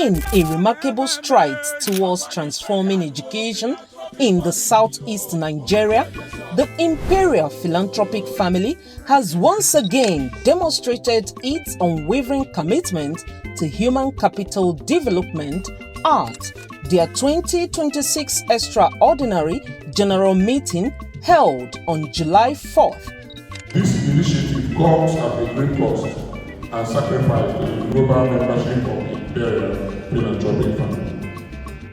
in a remarkable stride towards transforming education in the southeast Nigeria, the Imperial Philanthropic family has once again demonstrated its unwavering commitment to human capital development at their 2026 Extraordinary General Meeting held on July 4th. This initiative comes at a great cost and sacrifice to the global membership of the Imperial Philanthropic family.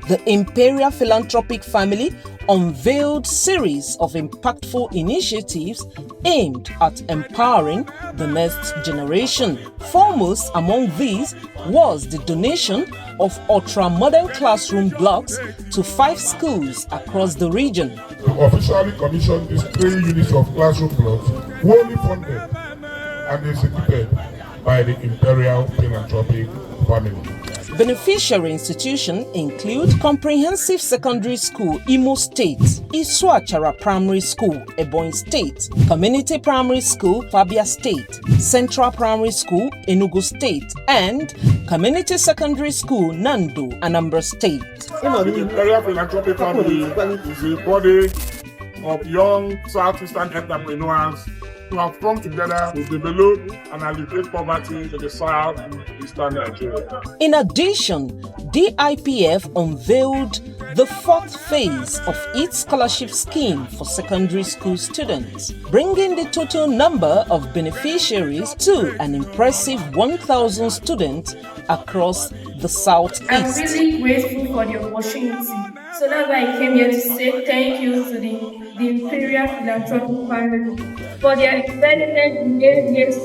The Imperial Philanthropic family unveiled series of impactful initiatives aimed at empowering the next generation. Foremost among these was the donation of ultra-modern classroom blocks to 5 schools across the region. To officially commission these 3 units of classroom blocks, wholly funded and executed by the Imperial Philanthropic family. Beneficiary institutions include Comprehensive Secondary School, Imo State, Isuachara Primary School, Ebonyi State, Community Primary School, Abia State, Central Primary School, Enugu State, and Community Secondary School, Nando, Anambra State. The Imperial Philanthropic family is a body of young Southeastern entrepreneurs who have come together to develop and alleviate poverty in the Southeastern Nigeria. In addition, DIPF unveiled the 4th phase of its scholarship scheme for secondary school students, bringing the total number of beneficiaries to an impressive 1,000 students across the Southeast. I'm really grateful for the opportunity. So that's why I came here to say thank you to the Imperial Philanthropic family for their extended years,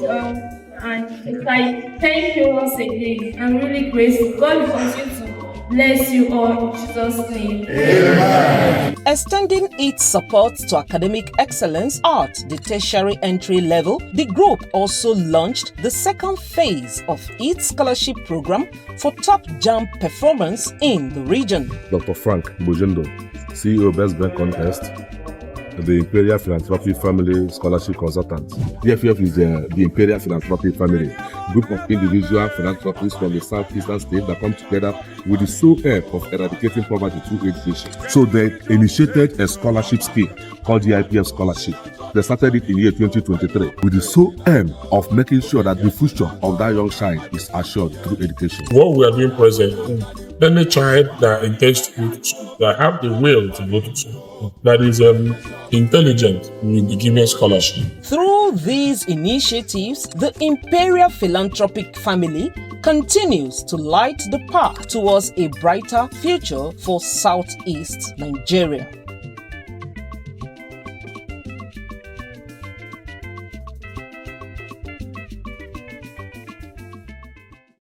and it's like thank you once again. I'm really grateful. God will continue to bless you all in Jesus' name. Amen. Extending its support to academic excellence at the tertiary entry level, the group also launched the 2nd phase of its scholarship program for top JAMB performance in the region. Dr. Frank Bojendo, CEO Best Bank Contest, the Imperial Philanthropic Family Scholarship Consultant. DIPF is the Imperial Philanthropic Family, group of individual philanthropists from the southeastern states that come together with the sole aim of eradicating poverty through education. So they initiated a scholarship scheme called the DIPF Scholarship. They started it in year 2023 with the sole aim of making sure that the future of that young child is assured through education. What we are doing presently, any child that intends to go to school, that have the will to go to school, that is intelligent, will be given scholarship. Through these initiatives, the Imperial Philanthropic family continues to light the path towards a brighter future for Southeast Nigeria.